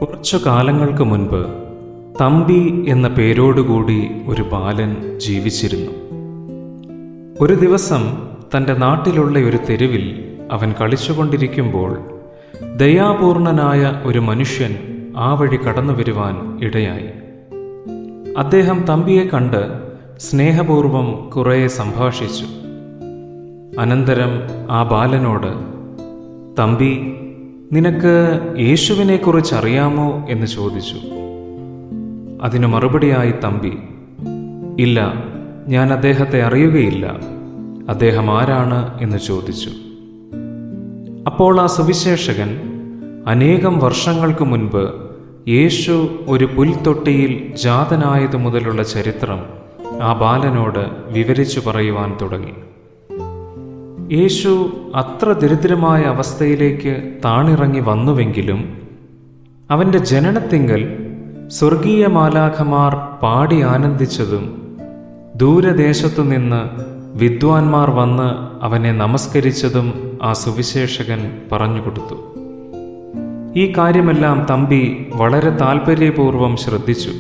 കുറച്ചു കാലങ്ങൾക്ക് മുൻപ് തമ്പി എന്ന പേരോടുകൂടി ഒരു ബാലൻ ജീവിച്ചിരുന്നു. ഒരു ദിവസം തൻ്റെ നാട്ടിലുള്ള ഒരു തെരുവിൽ അവൻ കളിച്ചുകൊണ്ടിരിക്കുമ്പോൾ ദയാപൂർണനായ ഒരു മനുഷ്യൻ ആ വഴി കടന്നു വരുവാൻ ഇടയായി. അദ്ദേഹം തമ്പിയെ കണ്ട് സ്നേഹപൂർവം കുറേ സംഭാഷിച്ചു. അനന്തരം ആ ബാലനോട്, "തമ്പി, നിനക്ക് യേശുവിനെക്കുറിച്ച് അറിയാമോ?" എന്ന് ചോദിച്ചു. അതിനു മറുപടിയായി തമ്പി, "ഇല്ല, ഞാൻ അദ്ദേഹത്തെ അറിയുകയില്ല. അദ്ദേഹം ആരാണ്?" എന്ന് ചോദിച്ചു. അപ്പോൾ ആ സുവിശേഷകൻ അനേകം വർഷങ്ങൾക്ക് മുൻപ് യേശു ഒരു പുൽത്തൊട്ടിയിൽ ജാതനായതു മുതലുള്ള ചരിത്രം ആ ബാലനോട് വിവരിച്ചു പറയുവാൻ തുടങ്ങി. യേശു അത്ര ദരിദ്രമായ അവസ്ഥയിലേക്ക് താണിറങ്ങി വന്നുവെങ്കിലും അവൻ്റെ ജനനത്തിങ്കൽ സ്വർഗീയ മാലാഖമാർ പാടി ആനന്ദിച്ചതും ദൂരദേശത്തുനിന്ന് വിദ്വാൻമാർ വന്ന് അവനെ നമസ്കരിച്ചതും ആ സുവിശേഷകൻ പറഞ്ഞുകൊടുത്തു. ഈ കാര്യമെല്ലാം തമ്പി വളരെ താൽപ്പര്യപൂർവം ശ്രദ്ധിച്ചു.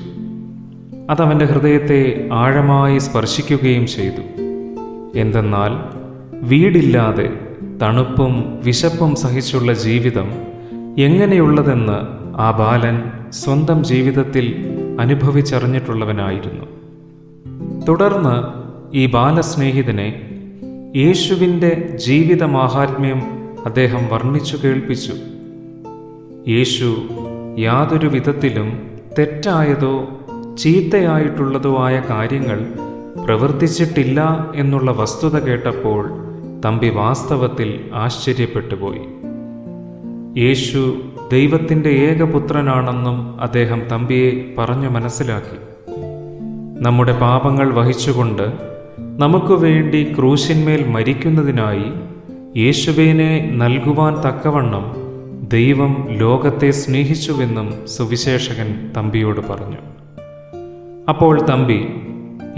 അതവൻ്റെ ഹൃദയത്തെ ആഴമായി സ്പർശിക്കുകയും ചെയ്തു. എന്തെന്നാൽ വീടില്ലാതെ തണുപ്പും വിശപ്പും സഹിച്ചുള്ള ജീവിതം എങ്ങനെയുള്ളതെന്ന് ആ ബാലൻ സ്വന്തം ജീവിതത്തിൽ അനുഭവിച്ചറിഞ്ഞിട്ടുള്ളവനായിരുന്നു. തുടർന്ന് ഈ ബാലസ്നേഹിതനെ യേശുവിൻ്റെ ജീവിത മാഹാത്മ്യം അദ്ദേഹം വർണ്ണിച്ചു കേൾപ്പിച്ചു. യേശു യാതൊരു വിധത്തിലും തെറ്റായതോ ചീത്തയായിട്ടുള്ളതോ ആയ കാര്യങ്ങൾ പ്രവർത്തിച്ചിട്ടില്ല എന്നുള്ള വസ്തുത കേട്ടപ്പോൾ തമ്പി വാസ്തവത്തിൽ ആശ്ചര്യപ്പെട്ടുപോയി. യേശു ദൈവത്തിൻ്റെ ഏകപുത്രനാണെന്നും അദ്ദേഹം തമ്പിയെ പറഞ്ഞു മനസ്സിലാക്കി. നമ്മുടെ പാപങ്ങൾ വഹിച്ചുകൊണ്ട് നമുക്ക് വേണ്ടി ക്രൂശിന്മേൽ മരിക്കുന്നതിനായി യേശുവിനെ നൽകുവാൻ തക്കവണ്ണം ദൈവം ലോകത്തെ സ്നേഹിച്ചുവെന്നും സുവിശേഷകൻ തമ്പിയോട് പറഞ്ഞു. അപ്പോൾ തമ്പി,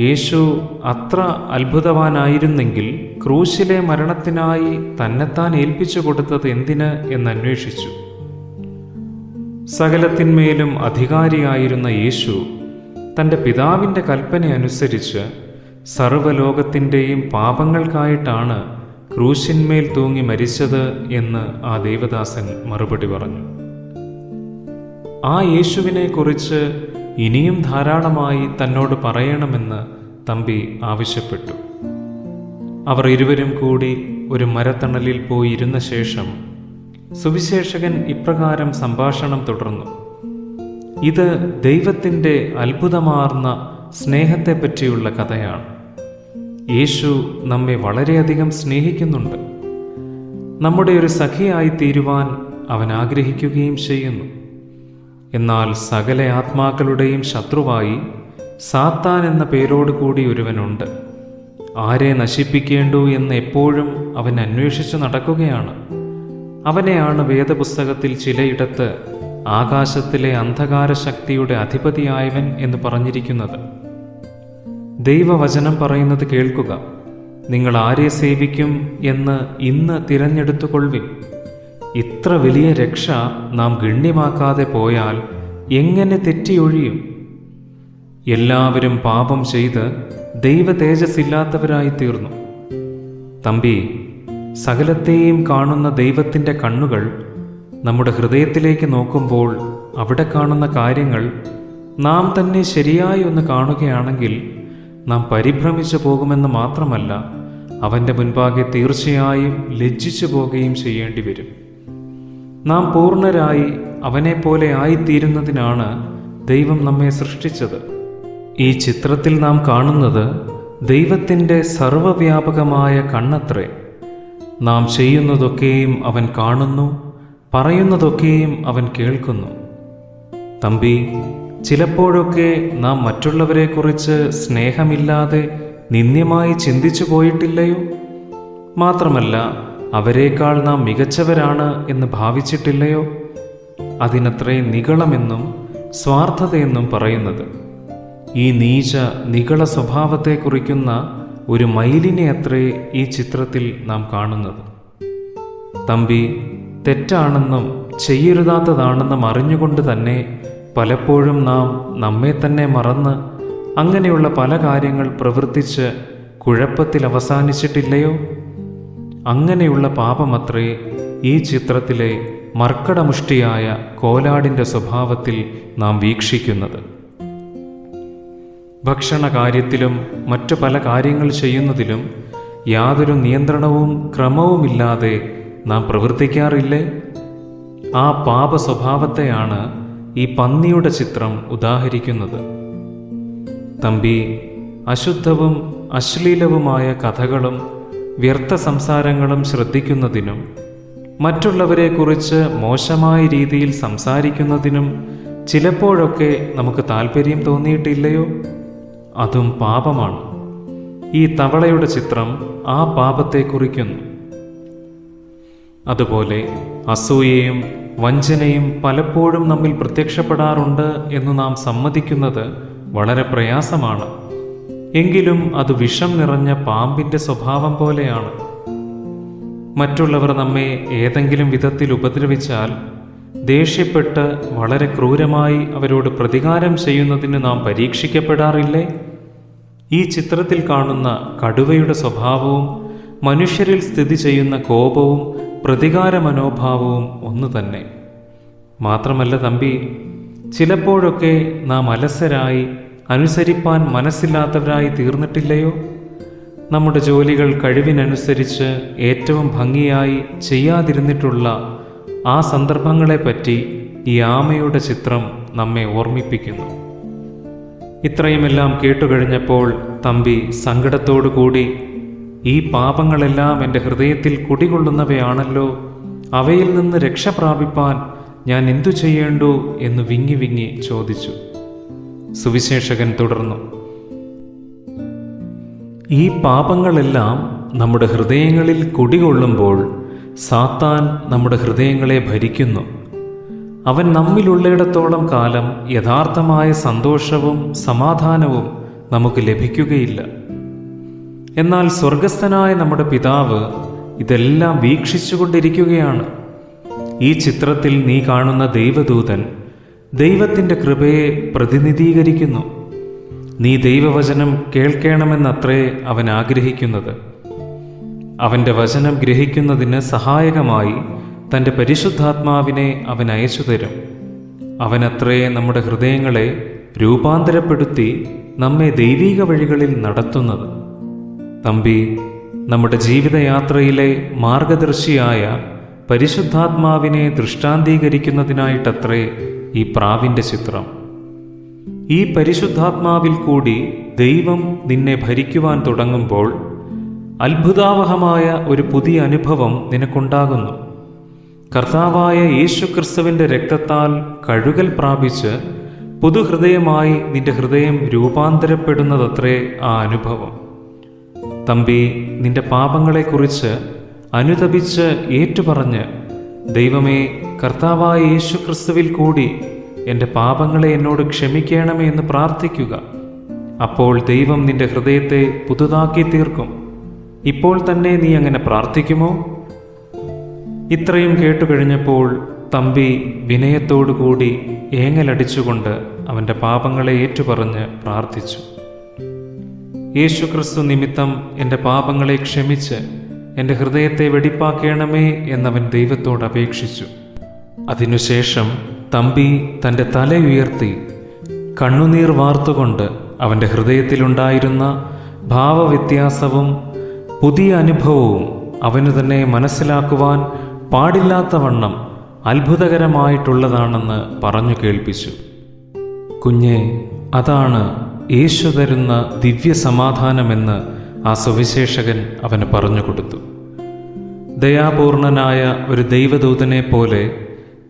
യേശു അത്ര അത്ഭുതവാനായിരുന്നെങ്കിൽ ക്രൂശിലെ മരണത്തിനായി തന്നെത്താൻ ഏൽപ്പിച്ചു കൊടുത്തത് എന്തിന് എന്നന്വേഷിച്ചു. സകലത്തിന്മേലും അധികാരിയായിരുന്ന യേശു തൻ്റെ പിതാവിൻ്റെ കൽപ്പന അനുസരിച്ച് സർവ്വലോകത്തിൻ്റെയും പാപങ്ങൾക്കായിട്ടാണ് ക്രൂശിന്മേൽ തൂങ്ങി മരിച്ചത് എന്ന് ആ ദേവദാസൻ മറുപടി പറഞ്ഞു. ആ യേശുവിനെക്കുറിച്ച് ഇനിയും ധാരാളമായി തന്നോട് പറയണമെന്ന് തമ്പി ആവശ്യപ്പെട്ടു. അവർ ഇരുവരും കൂടി ഒരു മരത്തണലിൽ പോയി ഇരുന്ന ശേഷം സുവിശേഷകൻ ഇപ്രകാരം സംഭാഷണം തുടർന്നു. "ഇത് ദൈവത്തിൻ്റെ അത്ഭുതമാർന്ന സ്നേഹത്തെപ്പറ്റിയുള്ള കഥയാണ്. യേശു നമ്മെ വളരെയധികം സ്നേഹിക്കുന്നുണ്ട്. നമ്മുടെ ഒരു സഖിയായി തീരുവാൻ അവൻ ആഗ്രഹിക്കുകയും ചെയ്യുന്നു. എന്നാൽ സകല ആത്മാക്കളുടെയും ശത്രുവായി സാത്താൻ എന്ന പേരോടുകൂടി ഒരുവനുണ്ട്. ആരെ നശിപ്പിക്കേണ്ടു എന്ന് എപ്പോഴും അവൻ അന്വേഷിച്ചു നടക്കുകയാണ്. അവനെയാണ് വേദപുസ്തകത്തിൽ ചിലയിടത്ത് ആകാശത്തിലെ അന്ധകാര ശക്തിയുടെ അധിപതിയായവൻ എന്ന് പറഞ്ഞിരിക്കുന്നത്. ദൈവവചനം പറയുന്നത് കേൾക്കുക. നിങ്ങൾ ആരെ സേവിക്കും എന്ന് ഇന്ന് തിരഞ്ഞെടുത്തുകൊള്ളുവിൻ. ഇത്ര വലിയ രക്ഷ നാം ഗണ്യമാക്കാതെ പോയാൽ എങ്ങനെ തെറ്റിയൊഴിയും? എല്ലാവരും പാപം ചെയ്ത് ദൈവ തേജസ്സില്ലാത്തവരായി തീർന്നു." തമ്പി, സകലത്തെയും കാണുന്ന ദൈവത്തിൻ്റെ കണ്ണുകൾ നമ്മുടെ ഹൃദയത്തിലേക്ക് നോക്കുമ്പോൾ അവിടെ കാണുന്ന കാര്യങ്ങൾ നാം തന്നെ ശരിയായി ഒന്ന് കാണുകയാണെങ്കിൽ നാം പരിഭ്രമിച്ചു പോകുമെന്ന് മാത്രമല്ല, അവൻ്റെ മുൻപാകെ തീർച്ചയായും ലജ്ജിച്ചു പോകുകയും ചെയ്യേണ്ടി വരും. നാം പൂർണ്ണരായി അവനെപ്പോലെ ആയിത്തീരുന്നതിനാണ് ദൈവം നമ്മെ സൃഷ്ടിച്ചത്. ഈ ചിത്രത്തിൽ നാം കാണുന്നത് ദൈവത്തിൻ്റെ സർവ്വവ്യാപകമായ കണ്ണത്രേ. നാം ചെയ്യുന്നതൊക്കെയും അവൻ കാണുന്നു, പറയുന്നതൊക്കെയും അവൻ കേൾക്കുന്നു. തമ്പി, ചിലപ്പോഴൊക്കെ നാം മറ്റുള്ളവരെക്കുറിച്ച് സ്നേഹമില്ലാതെ നിന്ദ്യമായി ചിന്തിച്ചു പോയിട്ടില്ലയോ? മാത്രമല്ല, അവരെക്കാൾ നാം മികച്ചവരാണ് എന്ന് ഭാവിച്ചിട്ടില്ലയോ? അതിനത്രേ നിഗളമെന്നും സ്വാർത്ഥതയെന്നും പറയുന്നത്. ഈ നീച നിഗള സ്വഭാവത്തെ കുറിക്കുന്ന ഒരു മയിലിനെ അത്രേ ഈ ചിത്രത്തിൽ നാം കാണുന്നത്. തമ്പി, തെറ്റാണെന്നും ചെയ്യരുതാത്തതാണെന്നും അറിഞ്ഞുകൊണ്ട് തന്നെ പലപ്പോഴും നാം നമ്മെ തന്നെ മറന്ന് അങ്ങനെയുള്ള പല കാര്യങ്ങൾ പ്രവർത്തിച്ച് കുഴപ്പത്തിൽ അവസാനിച്ചിട്ടില്ലയോ? അങ്ങനെയുള്ള പാപമത്രേ ഈ ചിത്രത്തിലെ മർക്കടമുഷ്ടിയായ കോലാടിൻ്റെ സ്വഭാവത്തിൽ നാം വീക്ഷിക്കുന്നത്. ഭക്ഷണ കാര്യത്തിലും മറ്റു പല കാര്യങ്ങൾ ചെയ്യുന്നതിലും യാതൊരു നിയന്ത്രണവും ക്രമവുമില്ലാതെ നാം പ്രവർത്തിക്കാറില്ലേ? ആ പാപ സ്വഭാവത്തെയാണ് ഈ പന്നിയുടെ ചിത്രം ഉദാഹരിക്കുന്നത്. തമ്പി, അശുദ്ധവും അശ്ലീലവുമായ കഥകളും വ്യർത്ഥ സംസാരങ്ങളും ശ്രദ്ധിക്കുന്നതിനും മറ്റുള്ളവരെക്കുറിച്ച് മോശമായ രീതിയിൽ സംസാരിക്കുന്നതിനും ചിലപ്പോഴൊക്കെ നമുക്ക് താല്പര്യം തോന്നിയിട്ടില്ലയോ? അതും പാപമാണ്. ഈ തവളയുടെ ചിത്രം ആ പാപത്തെ കുറിക്കുന്നു. അതുപോലെ അസൂയയും വഞ്ചനയും പലപ്പോഴും നമ്മിൽ പ്രത്യക്ഷപ്പെടാറുണ്ട് എന്ന് നാം സമ്മതിക്കുന്നത് വളരെ പ്രയാസമാണ്. എങ്കിലും അത് വിഷം നിറഞ്ഞ പാമ്പിൻ്റെ സ്വഭാവം പോലെയാണ്. മറ്റുള്ളവർ നമ്മെ ഏതെങ്കിലും വിധത്തിൽ ഉപദ്രവിച്ചാൽ ദേഷ്യപ്പെട്ട് വളരെ ക്രൂരമായി അവരോട് പ്രതികാരം ചെയ്യുന്നതിന് നാം പരീക്ഷിക്കപ്പെടാറില്ലേ? ഈ ചിത്രത്തിൽ കാണുന്ന കടുവയുടെ സ്വഭാവവും മനുഷ്യരിൽ സ്ഥിതി ചെയ്യുന്ന കോപവും പ്രതികാര മനോഭാവവും ഒന്നു തന്നെ. മാത്രമല്ല തമ്പി, ചിലപ്പോഴൊക്കെ നാം അലസരായി അനുസരിപ്പാൻ മനസ്സില്ലാത്തവരായി തീർന്നിട്ടില്ലയോ? നമ്മുടെ ജോലികൾ കഴിവിനനുസരിച്ച് ഏറ്റവും ഭംഗിയായി ചെയ്യാതിരുന്നിട്ടുള്ള ആ സന്ദർഭങ്ങളെപ്പറ്റി ഈ ആമയുടെ ചിത്രം നമ്മെ ഓർമ്മിപ്പിക്കുന്നു. ഇത്രയുമെല്ലാം കേട്ടുകഴിഞ്ഞപ്പോൾ തമ്പി സങ്കടത്തോടു കൂടി, ഈ പാപങ്ങളെല്ലാം എൻ്റെ ഹൃദയത്തിൽ കുടികൊള്ളുന്നവയാണല്ലോ, അവയിൽ നിന്ന് രക്ഷ പ്രാപിപ്പാൻ ഞാൻ എന്തു ചെയ്യേണ്ടു എന്ന് വിങ്ങി വിങ്ങി ചോദിച്ചു. സുവിശേഷകൻ തുടർന്നു, ഈ പാപങ്ങളെല്ലാം നമ്മുടെ ഹൃദയങ്ങളിൽ കുടികൊള്ളുമ്പോൾ സാത്താൻ നമ്മുടെ ഹൃദയങ്ങളെ ഭരിക്കുന്നു. അവൻ നമ്മിലുള്ളിടത്തോളം കാലം യഥാർത്ഥമായ സന്തോഷവും സമാധാനവും നമുക്ക് ലഭിക്കുകയില്ല. എന്നാൽ സ്വർഗസ്ഥനായ നമ്മുടെ പിതാവ് ഇതെല്ലാം വീക്ഷിച്ചുകൊണ്ടിരിക്കുകയാണ്. ഈ ചിത്രത്തിൽ നീ കാണുന്ന ദൈവദൂതൻ ദൈവത്തിൻ്റെ കൃപയെ പ്രതിനിധീകരിക്കുന്നു. നീ ദൈവവചനം കേൾക്കണമെന്നത്രേ അവൻ ആഗ്രഹിക്കുന്നത്. അവൻ്റെ വചനം ഗ്രഹിക്കുന്നതിന് സഹായകമായി തൻ്റെ പരിശുദ്ധാത്മാവിനെ അവൻ അയച്ചു തരും. അവനത്രേ നമ്മുടെ ഹൃദയങ്ങളെ രൂപാന്തരപ്പെടുത്തി നമ്മെ ദൈവീക വഴികളിൽ നടത്തുന്നത്. തമ്പി, നമ്മുടെ ജീവിതയാത്രയിലെ മാർഗദർശിയായ പരിശുദ്ധാത്മാവിനെ ദൃഷ്ടാന്തീകരിക്കുന്നതിനായിട്ടത്രേ ഈ പ്രാവിൻ്റെ ചിത്രം. ഈ പരിശുദ്ധാത്മാവിൽ കൂടി ദൈവം നിന്നെ ഭരിക്കുവാൻ തുടങ്ങുമ്പോൾ അത്ഭുതാവഹമായ ഒരു പുതിയ അനുഭവം നിനക്കുണ്ടാകുന്നു. കർത്താവായ യേശുക്രിസ്തുവിൻ്റെ രക്തത്താൽ കഴുകൽ പ്രാപിച്ച് പുതുഹൃദയമായി നിന്റെ ഹൃദയം രൂപാന്തരപ്പെടുന്നതത്രേ ആ അനുഭവം. തമ്പി, നിന്റെ പാപങ്ങളെക്കുറിച്ച് അനുതപിച്ച് ഏറ്റുപറഞ്ഞ്, ദൈവമേ, കർത്താവായ യേശുക്രിസ്തുവിൽ കൂടി എൻ്റെ പാപങ്ങളെ എന്നോട് ക്ഷമിക്കണമേ എന്ന് പ്രാർത്ഥിക്കുക. അപ്പോൾ ദൈവം നിന്റെ ഹൃദയത്തെ പുതുതാക്കി തീർക്കും. ഇപ്പോൾ തന്നെ നീ അങ്ങനെ പ്രാർത്ഥിക്കുമോ? ഇത്രയും കേട്ടുകഴിഞ്ഞപ്പോൾ തമ്പി വിനയത്തോടുകൂടി ഏങ്ങലടിച്ചുകൊണ്ട് അവൻ്റെ പാപങ്ങളെ ഏറ്റുപറഞ്ഞ് പ്രാർത്ഥിച്ചു. യേശുക്രിസ്തു നിമിത്തം എൻ്റെ പാപങ്ങളെ ക്ഷമിച്ച് എൻ്റെ ഹൃദയത്തെ വെടിപ്പാക്കണമേ എന്നവൻ ദൈവത്തോട് അപേക്ഷിച്ചു. അതിനുശേഷം തമ്പി തൻ്റെ തല ഉയർത്തി കണ്ണുനീർ വാർത്തുകൊണ്ട് അവൻ്റെ ഹൃദയത്തിലുണ്ടായിരുന്ന ഭാവവ്യത്യാസവും പുതിയ അനുഭവവും അവനു തന്നെ മനസ്സിലാക്കുവാൻ പാടില്ലാത്തവണ്ണം അത്ഭുതകരമായിട്ടുള്ളതാണെന്ന് പറഞ്ഞു കേൾപ്പിച്ചു. കുഞ്ഞെ, അതാണ് യേശു തരുന്ന ദിവ്യ സമാധാനമെന്ന് ആ സുവിശേഷകൻ അവന് പറഞ്ഞു കൊടുത്തു. ദയാപൂർണനായ ഒരു ദൈവദൂതനെ പോലെ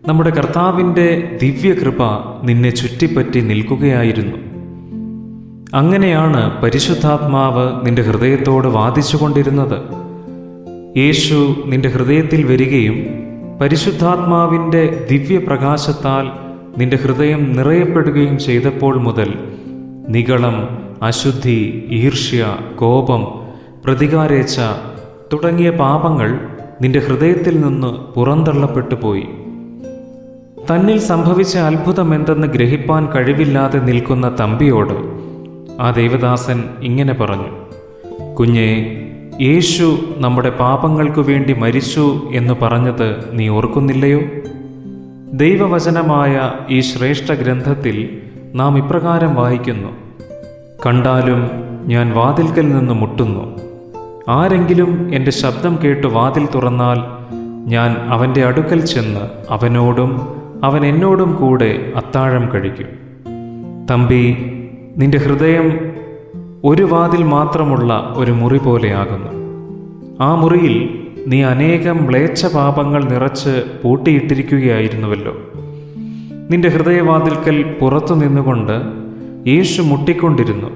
നമ്മുടെ കർത്താവിൻ്റെ ദിവ്യകൃപ നിന്നെ ചുറ്റിപ്പറ്റി നിൽക്കുകയായിരുന്നു. അങ്ങനെയാണ് പരിശുദ്ധാത്മാവ് നിന്റെ ഹൃദയത്തോട് വാദിച്ചുകൊണ്ടിരുന്നത്. യേശു നിന്റെ ഹൃദയത്തിൽ വരികയും പരിശുദ്ധാത്മാവിൻ്റെ ദിവ്യപ്രകാശത്താൽ നിന്റെ ഹൃദയം നിറയപ്പെടുകയും ചെയ്തപ്പോൾ മുതൽ നിഗളം, അശുദ്ധി, ഈർഷ്യ, കോപം, പ്രതികാരേച്ഛ തുടങ്ങിയ പാപങ്ങൾ നിന്റെ ഹൃദയത്തിൽ നിന്ന് പുറന്തള്ളപ്പെട്ടു പോയി. തന്നിൽ സംഭവിച്ച അത്ഭുതം എന്തെന്ന് ഗ്രഹിപ്പാൻ കഴിവില്ലാതെ നിൽക്കുന്ന തമ്പിയോട് ആ ദൈവദാസൻ ഇങ്ങനെ പറഞ്ഞു: കുഞ്ഞേ, യേശു നമ്മുടെ പാപങ്ങൾക്കു വേണ്ടി മരിച്ചു എന്ന് പറഞ്ഞത് നീ ഓർക്കുന്നില്ലയോ? ദൈവവചനമായ ഈ ശ്രേഷ്ഠ ഗ്രന്ഥത്തിൽ നാം ഇപ്രകാരം വായിക്കുന്നു: കണ്ടാലും ഞാൻ വാതിൽക്കൽ നിന്ന് മുട്ടുന്നു. ആരെങ്കിലും എൻ്റെ ശബ്ദം കേട്ട് വാതിൽ തുറന്നാൽ ഞാൻ അവൻ്റെ അടുക്കൽ ചെന്ന് അവനോടും അവൻ എന്നോടും കൂടെ അത്താഴം കഴിക്കും. തമ്പി, നിന്റെ ഹൃദയം ഒരു വാതിൽ മാത്രമുള്ള ഒരു മുറി പോലെയാകുന്നു. ആ മുറിയിൽ നീ അനേകം മ്ലേച്ഛ പാപങ്ങൾ നിറച്ച് പൂട്ടിയിട്ടിരിക്കുകയായിരുന്നുവല്ലോ. നിന്റെ ഹൃദയവാതിൽക്കൽ പുറത്തു നിന്നുകൊണ്ട് യേശു മുട്ടിക്കൊണ്ടിരുന്നു.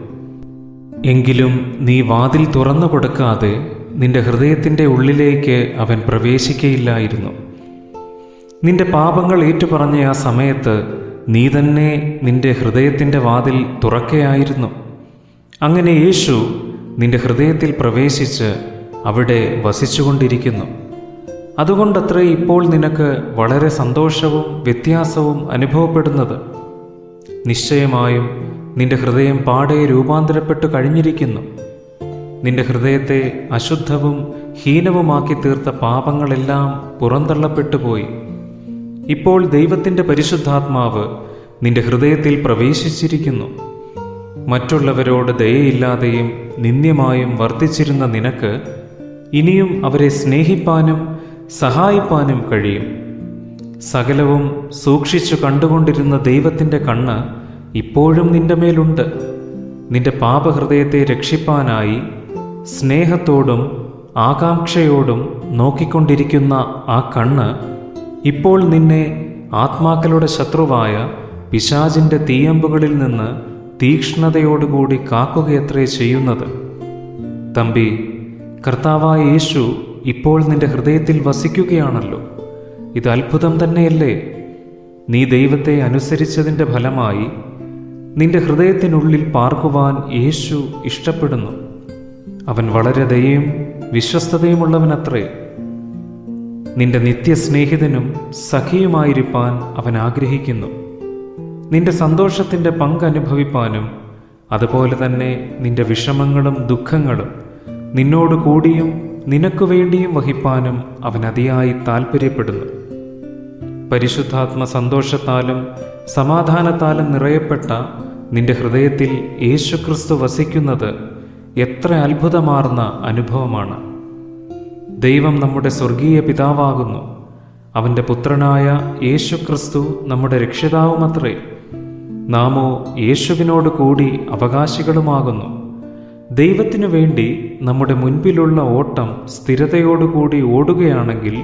എങ്കിലും നീ വാതിൽ തുറന്നു കൊടുക്കാതെ നിന്റെ ഹൃദയത്തിൻ്റെ ഉള്ളിലേക്ക് അവൻ പ്രവേശിക്കയില്ലായിരുന്നു. നിന്റെ പാപങ്ങൾ ഏറ്റുപറഞ്ഞ ആ സമയത്ത് നീ തന്നെ നിന്റെ ഹൃദയത്തിൻ്റെ വാതിൽ തുറക്കയായിരുന്നു. അങ്ങനെ യേശു നിന്റെ ഹൃദയത്തിൽ പ്രവേശിച്ച് അവിടെ വസിച്ചുകൊണ്ടിരിക്കുന്നു. അതുകൊണ്ടത്രേ ഇപ്പോൾ നിനക്ക് വളരെ സന്തോഷവും വ്യത്യാസവും അനുഭവപ്പെടുന്നത്. നിശ്ചയമായും നിന്റെ ഹൃദയം പാടെ രൂപാന്തരപ്പെട്ടു കഴിഞ്ഞിരിക്കുന്നു. നിന്റെ ഹൃദയത്തെ അശുദ്ധവും ഹീനവുമാക്കി തീർത്ത പാപങ്ങളെല്ലാം പുറന്തള്ളപ്പെട്ടുപോയി. ഇപ്പോൾ ദൈവത്തിൻ്റെ പരിശുദ്ധാത്മാവ് നിന്റെ ഹൃദയത്തിൽ പ്രവേശിച്ചിരിക്കുന്നു. മറ്റുള്ളവരോട് ദയയില്ലാതെയും നിന്ദ്യമായും വർത്തിച്ചിരുന്ന നിനക്ക് ഇനിയും അവരെ സ്നേഹിപ്പാനും സഹായിപ്പാനും കഴിയും. സകലവും സൂക്ഷിച്ചു കണ്ടുകൊണ്ടിരുന്ന ദൈവത്തിൻ്റെ കണ്ണ് ഇപ്പോഴും നിന്റെ മേലുണ്ട്. നിന്റെ പാപഹൃദയത്തെ രക്ഷിപ്പാനായി സ്നേഹത്തോടും ആകാംക്ഷയോടും നോക്കിക്കൊണ്ടിരിക്കുന്ന ആ കണ്ണ് ഇപ്പോൾ നിന്നെ ആത്മാക്കളുടെ ശത്രുവായ പിശാചിൻ്റെ തീയമ്പുകളിൽ നിന്ന് തീക്ഷ്ണതയോടുകൂടി കാക്കുകയത്രേ ചെയ്യുന്നത്. തമ്പി, കർത്താവായ യേശു ഇപ്പോൾ നിന്റെ ഹൃദയത്തിൽ വസിക്കുകയാണല്ലോ. ഇത് അത്ഭുതം തന്നെയല്ലേ? നീ ദൈവത്തെ അനുസരിച്ചതിൻ്റെ ഫലമായി നിന്റെ ഹൃദയത്തിനുള്ളിൽ പാർക്കുവാൻ യേശു ഇഷ്ടപ്പെടുന്നു. അവൻ വളരെ ദയയും വിശ്വസ്തതയുമുള്ളവനത്രേ. നിന്റെ നിത്യസ്നേഹിതനും സഖിയുമായിരിക്കാൻ അവൻ ആഗ്രഹിക്കുന്നു. നിന്റെ സന്തോഷത്തിൻ്റെ പങ്കനുഭവിപ്പാനും അതുപോലെ തന്നെ നിന്റെ വിഷമങ്ങളും ദുഃഖങ്ങളും നിന്നോട് കൂടിയും നിനക്കു വേണ്ടിയും വഹിപ്പാനും അവൻ അതിയായി താൽപ്പര്യപ്പെടുന്നു. പരിശുദ്ധാത്മ സന്തോഷത്താലും സമാധാനത്താലും നിറയപ്പെട്ട നിന്റെ ഹൃദയത്തിൽ യേശുക്രിസ്തു വസിക്കുന്നത് എത്ര അത്ഭുതമാർന്ന അനുഭവമാണ്. ദൈവം നമ്മുടെ സ്വർഗീയ പിതാവാകുന്നു. അവൻ്റെ പുത്രനായ യേശുക്രിസ്തു നമ്മുടെ രക്ഷിതാവുമത്രേ. നാമോ യേശുവിനോട് കൂടി അവകാശികളുമാകുന്നു. ദൈവത്തിനു വേണ്ടി നമ്മുടെ മുൻപിലുള്ള ഓട്ടം സ്ഥിരതയോടുകൂടി ഓടുകയാണെങ്കിൽ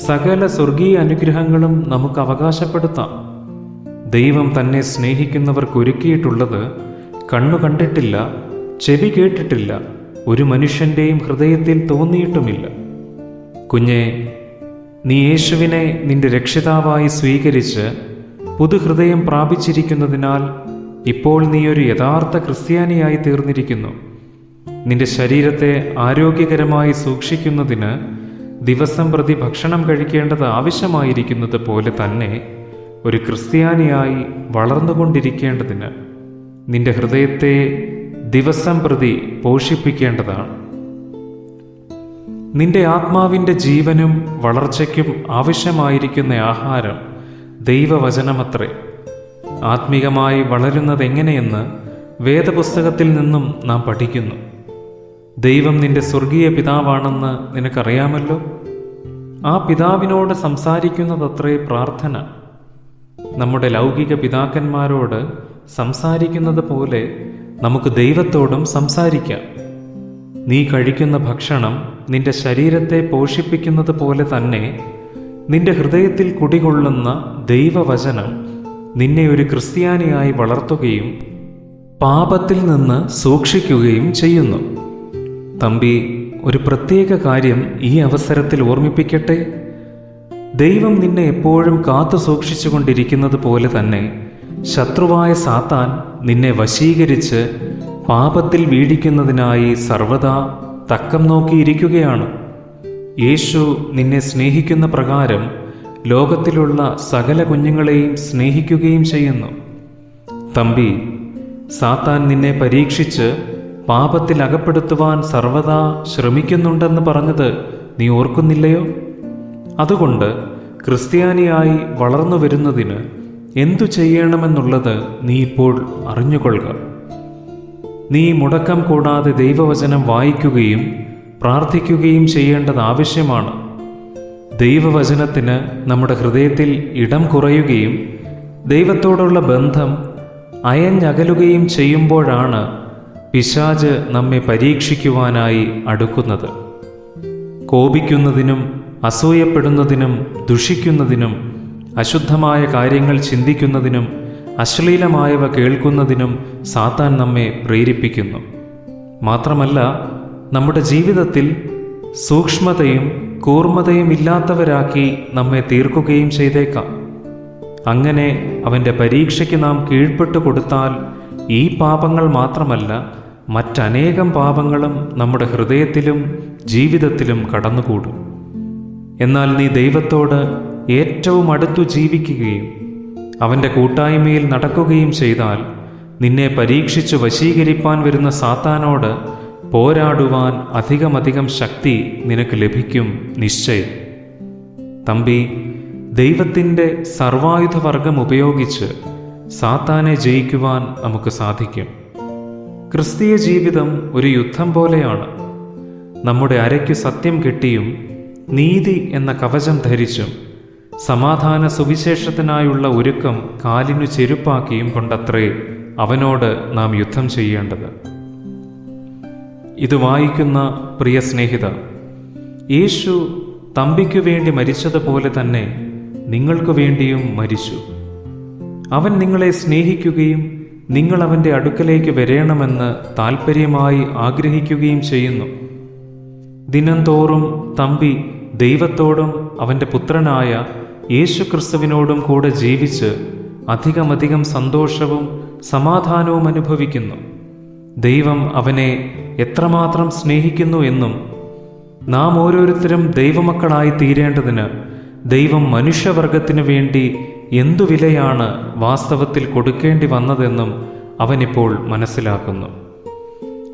സകല സ്വർഗീയ അനുഗ്രഹങ്ങളും നമുക്ക് അവകാശപ്പെടുത്താം. ദൈവം തന്നെ സ്നേഹിക്കുന്നവർക്കൊരുക്കിയിട്ടുള്ളത് കണ്ണു കണ്ടിട്ടില്ല, ചെവി കേട്ടിട്ടില്ല, ഒരു മനുഷ്യൻ്റെയും ഹൃദയത്തിൽ തോന്നിയിട്ടുമില്ല. കുഞ്ഞെ, നീ യേശുവിനെ നിന്റെ രക്ഷിതാവായി സ്വീകരിച്ച് പുതുഹൃദയം പ്രാപിച്ചിരിക്കുന്നതിനാൽ ഇപ്പോൾ നീ ഒരു യഥാർത്ഥ ക്രിസ്ത്യാനിയായി തീർന്നിരിക്കുന്നു. നിന്റെ ശരീരത്തെ ആരോഗ്യകരമായി സൂക്ഷിക്കുന്നതിന് ദിവസം പ്രതി ഭക്ഷണം കഴിക്കേണ്ടത് ആവശ്യമായിരിക്കുന്നത് പോലെ തന്നെ ഒരു ക്രിസ്ത്യാനിയായി വളർന്നുകൊണ്ടിരിക്കേണ്ടതിന് നിന്റെ ഹൃദയത്തെ ദിവസം പ്രതി പോഷിപ്പിക്കേണ്ടതാണ്. നിന്റെ ആത്മാവിൻ്റെ ജീവനും വളർച്ചയ്ക്കും ആവശ്യമായിരിക്കുന്ന ആഹാരം ദൈവവചനമത്രേ. ആത്മീകമായി വളരുന്നതെങ്ങനെയെന്ന് വേദപുസ്തകത്തിൽ നിന്നും നാം പഠിക്കുന്നു. ദൈവം നിന്റെ സ്വർഗീയ പിതാവാണെന്ന് നിനക്കറിയാമല്ലോ. ആ പിതാവിനോട് സംസാരിക്കുന്നതത്രേ പ്രാർത്ഥന. നമ്മുടെ ലൗകിക പിതാക്കന്മാരോട് സംസാരിക്കുന്നത് പോലെ നമുക്ക് ദൈവത്തോടും സംസാരിക്കാം. നീ കഴിക്കുന്ന ഭക്ഷണം നിന്റെ ശരീരത്തെ പോഷിപ്പിക്കുന്നത് പോലെ തന്നെ നിന്റെ ഹൃദയത്തിൽ കുടികൊള്ളുന്ന ദൈവവചനം നിന്നെ ഒരു ക്രിസ്ത്യാനിയായി വളർത്തുകയും പാപത്തിൽ നിന്ന് സൂക്ഷിക്കുകയും ചെയ്യുന്നു. തമ്പി, ഒരു പ്രത്യേക കാര്യം ഈ അവസരത്തിൽ ഓർമ്മിപ്പിക്കട്ടെ. ദൈവം നിന്നെ എപ്പോഴും കാത്തു സൂക്ഷിച്ചുകൊണ്ടിരിക്കുന്നത് പോലെ തന്നെ ശത്രുവായ സാത്താൻ നിന്നെ വശീകരിച്ച് പാപത്തിൽ വീഴിക്കുന്നതിനായി സർവദാ തക്കം നോക്കിയിരിക്കുകയാണ്. യേശു നിന്നെ സ്നേഹിക്കുന്ന പ്രകാരം ലോകത്തിലുള്ള സകല കുഞ്ഞുങ്ങളെയും സ്നേഹിക്കുകയും ചെയ്യുന്നു. തമ്പി, സാത്താൻ നിന്നെ പരീക്ഷിച്ച് പാപത്തിൽ അകപ്പെടുത്തുവാൻ സർവദാ ശ്രമിക്കുന്നുണ്ടെന്ന് പറഞ്ഞത് നീ ഓർക്കുന്നില്ലയോ? അതുകൊണ്ട് ക്രിസ്ത്യാനിയായി വളർന്നു വരുന്നതിന് എന്തു ചെയ്യണമെന്നുള്ളത് നീ ഇപ്പോൾ അറിഞ്ഞുകൊള്ളുക. നീ മുടക്കം കൂടാതെ ദൈവവചനം വായിക്കുകയും പ്രാർത്ഥിക്കുകയും ചെയ്യേണ്ടത് ആവശ്യമാണ്. ദൈവവചനത്തിന് നമ്മുടെ ഹൃദയത്തിൽ ഇടം കുറയുകയും ദൈവത്തോടുള്ള ബന്ധം അയഞ്ഞകലുകയും ചെയ്യുമ്പോഴാണ് പിശാച് നമ്മെ പരീക്ഷിക്കുവാനായി അടുക്കുന്നത്. കോപിക്കുന്നതിനും അസൂയപ്പെടുന്നതിനും ദുഷിക്കുന്നതിനും അശുദ്ധമായ കാര്യങ്ങൾ ചിന്തിക്കുന്നതിനും അശ്ലീലമായവ കേൾക്കുന്നതിനും സാത്താൻ നമ്മെ പ്രേരിപ്പിക്കുന്നു. മാത്രമല്ല, നമ്മുടെ ജീവിതത്തിൽ സൂക്ഷ്മതയും കൂർമ്മതയും ഇല്ലാത്തവരാക്കി നമ്മെ തീർക്കുകയും ചെയ്തേക്കാം. അങ്ങനെ അവൻ്റെ പരീക്ഷയ്ക്ക് നാം കീഴ്പ്പെട്ടു കൊടുത്താൽ ഈ പാപങ്ങൾ മാത്രമല്ല, മറ്റനേകം പാപങ്ങളും നമ്മുടെ ഹൃദയത്തിലും ജീവിതത്തിലും കടന്നുകൂടും. എന്നാൽ നീ ദൈവത്തോട് ഏറ്റവും അടുത്തു ജീവിക്കുകയും അവൻ്റെ കൂട്ടായ്മയിൽ നടക്കുകയും ചെയ്താൽ നിന്നെ പരീക്ഷിച്ചു വശീകരിപ്പാൻ വരുന്ന സാത്താനോട് പോരാടുവാൻ അധികമധികം ശക്തി നിനക്ക് ലഭിക്കും നിശ്ചയം. തമ്പി, ദൈവത്തിൻ്റെ സർവായുധവർഗം ഉപയോഗിച്ച് സാത്താനെ ജയിക്കുവാൻ നമുക്ക് സാധിക്കും. ക്രിസ്തീയ ജീവിതം ഒരു യുദ്ധം പോലെയാണ്. നമ്മുടെ അരയ്ക്കു സത്യം കെട്ടിയും നീതി എന്ന കവചം ധരിച്ചും സമാധാന സുവിശേഷത്തിനായുള്ള ഒരുക്കം കാലിനു ചെരുപ്പാക്കിയും കൊണ്ടത്രേ അവനോട് നാം യുദ്ധം ചെയ്യേണ്ടത്. ഇത് വായിക്കുന്ന പ്രിയ സ്നേഹിത, യേശു തമ്പിക്കു വേണ്ടി മരിച്ചതുപോലെ തന്നെ നിങ്ങൾക്കു വേണ്ടിയും മരിച്ചു. അവൻ നിങ്ങളെ സ്നേഹിക്കുകയും നിങ്ങൾ അവൻ്റെ അടുക്കലേക്ക് വരേണമെന്ന് താൽപ്പര്യമായി ആഗ്രഹിക്കുകയും ചെയ്യുന്നു. ദിനംതോറും തമ്പി ദൈവത്തോടും അവൻ്റെ പുത്രനായ യേശു ക്രിസ്തുവിനോടും കൂടെ ജീവിച്ച് അധികമധികം സന്തോഷവും സമാധാനവും അനുഭവിക്കുന്നു. ദൈവം അവനെ എത്രമാത്രം സ്നേഹിക്കുന്നു എന്നും നാം ഓരോരുത്തരും ദൈവമക്കളായി തീരേണ്ടതിന് ദൈവം മനുഷ്യവർഗത്തിനു വേണ്ടി എന്തു വിലയാണ് വാസ്തവത്തിൽ കൊടുക്കേണ്ടി വന്നതെന്നും അവനിപ്പോൾ മനസ്സിലാക്കുന്നു.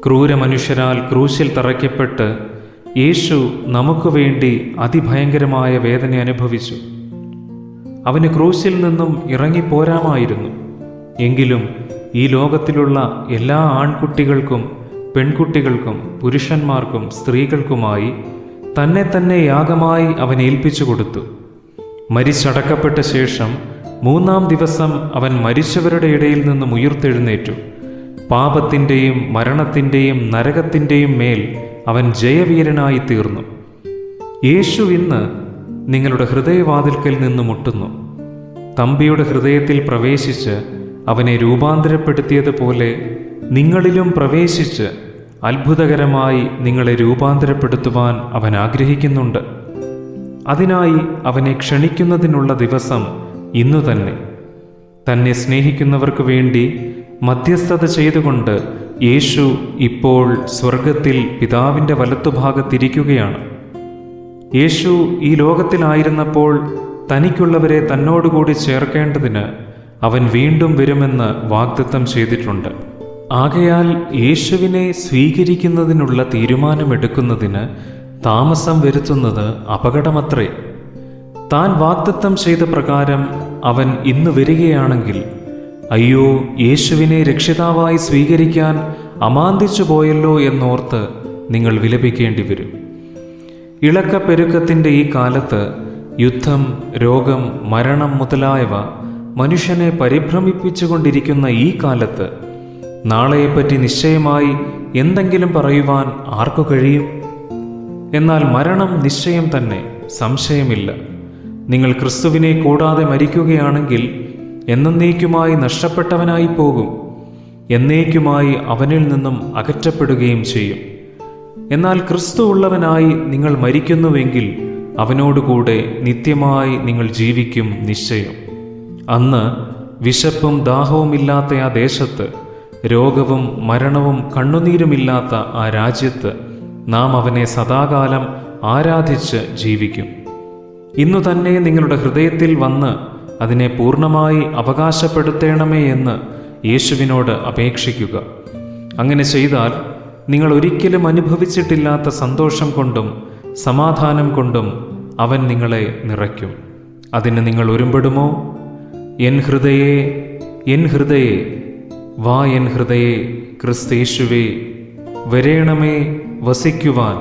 ക്രൂരമനുഷ്യരാൽ ക്രൂശിൽ തറയ്ക്കപ്പെട്ട് യേശു നമുക്ക് വേണ്ടി അതിഭയങ്കരമായ വേദന അനുഭവിച്ചു. അവന് ക്രൂശിൽ നിന്നും ഇറങ്ങിപ്പോരാമായിരുന്നു. എങ്കിലും ഈ ലോകത്തിലുള്ള എല്ലാ ആൺകുട്ടികൾക്കും പെൺകുട്ടികൾക്കും പുരുഷന്മാർക്കും സ്ത്രീകൾക്കുമായി തന്നെ യാഗമായി അവൻ ഏൽപ്പിച്ചു കൊടുത്തു. മരിച്ചടക്കപ്പെട്ട ശേഷം 3-ാം ദിവസം അവൻ മരിച്ചവരുടെ ഇടയിൽ നിന്നും ഉയിർത്തെഴുന്നേറ്റു. പാപത്തിൻ്റെയും മരണത്തിൻ്റെയും നരകത്തിൻ്റെയും മേൽ അവൻ ജയവീരനായി തീർന്നു. യേശു ഇന്ന് നിങ്ങളുടെ ഹൃദയവാതിൽക്കൽ നിന്ന് മുട്ടുന്നു. തമ്പിയുടെ ഹൃദയത്തിൽ പ്രവേശിച്ച് അവനെ രൂപാന്തരപ്പെടുത്തിയതുപോലെ നിങ്ങളിലും പ്രവേശിച്ച് അത്ഭുതകരമായി നിങ്ങളെ രൂപാന്തരപ്പെടുത്തുവാൻ അവൻ ആഗ്രഹിക്കുന്നുണ്ട്. അതിനായി അവനെ ക്ഷണിക്കുന്നതിനുള്ള ദിവസം ഇന്നു തന്നെ. തന്നെ സ്നേഹിക്കുന്നവർക്ക് വേണ്ടി മധ്യസ്ഥത ചെയ്തുകൊണ്ട് യേശു ഇപ്പോൾ സ്വർഗത്തിൽ പിതാവിൻ്റെ വലത്തുഭാഗത്തിരിക്കുകയാണ്. യേശു ഈ ലോകത്തിലായിരുന്നപ്പോൾ തനിക്കുള്ളവരെ തന്നോടുകൂടി ചേർക്കേണ്ടതിന് അവൻ വീണ്ടും വരുമെന്ന് വാഗ്ദത്തം ചെയ്തിട്ടുണ്ട്. ആകയാൽ യേശുവിനെ സ്വീകരിക്കുന്നതിനുള്ള തീരുമാനമെടുക്കുന്നതിന് താമസം വരുത്തുന്നത് അപകടമത്രേ. താൻ വാഗ്ദത്തം ചെയ്ത പ്രകാരം അവൻ ഇന്ന് വരികയാണെങ്കിൽ അയ്യോ, യേശുവിനെ രക്ഷിതാവായി സ്വീകരിക്കാൻ അമാന്തിച്ചു പോയല്ലോ എന്നോർത്ത് നിങ്ങൾ വിലപിക്കേണ്ടി വരും. ഇളക്കപ്പെരുക്കത്തിൻ്റെ ഈ കാലത്ത് യുദ്ധം, രോഗം, മരണം മുതലായവ മനുഷ്യനെ പരിഭ്രമിപ്പിച്ചുകൊണ്ടിരിക്കുന്ന ഈ കാലത്ത് നാളെയെപ്പറ്റി നിശ്ചയമായി എന്തെങ്കിലും പറയുവാൻ ആർക്കു കഴിയും? എന്നാൽ മരണം നിശ്ചയം തന്നെ, സംശയമില്ല. നിങ്ങൾ ക്രിസ്തുവിനെ കൂടാതെ മരിക്കുകയാണെങ്കിൽ എന്നേക്കുമായി നഷ്ടപ്പെട്ടവനായി പോകും, എന്നേക്കുമായി അവനിൽ നിന്നും അകറ്റപ്പെടുകയും ചെയ്യും. എന്നാൽ ക്രിസ്തു ഉള്ളവനായി നിങ്ങൾ മരിക്കുന്നുവെങ്കിൽ അവനോടുകൂടെ നിത്യമായി നിങ്ങൾ ജീവിക്കും നിശ്ചയം. അന്ന് വിശപ്പും ദാഹവുമില്ലാത്ത ആ ദേശത്ത്, രോഗവും മരണവും കണ്ണുനീരുമില്ലാത്ത ആ രാജ്യത്ത് നാം അവനെ സദാകാലം ആരാധിച്ച് ജീവിക്കും. ഇന്നു തന്നെ നിങ്ങളുടെ ഹൃദയത്തിൽ വന്ന് അതിനെ പൂർണ്ണമായി അവകാശപ്പെടുത്തേണമേ എന്ന് യേശുവിനോട് അപേക്ഷിക്കുക. അങ്ങനെ ചെയ്താൽ നിങ്ങൾ ഒരിക്കലും അനുഭവിച്ചിട്ടില്ലാത്ത സന്തോഷം കൊണ്ടും സമാധാനം കൊണ്ടും അവൻ നിങ്ങളെ നിറയ്ക്കും. അതിന് നിങ്ങൾ ഒരുമ്പെടുമോ? എൻ ഹൃദയേ, എൻ ഹൃദയേ, വാ എൻ ഹൃദയേ, ക്രിസ്തേശുവേ വരേണമേ വസിക്കുവാൻ,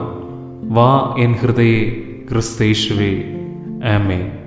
വാ എൻ ഹൃദയേ, ക്രിസ്തേശുവേ. ആമേൻ.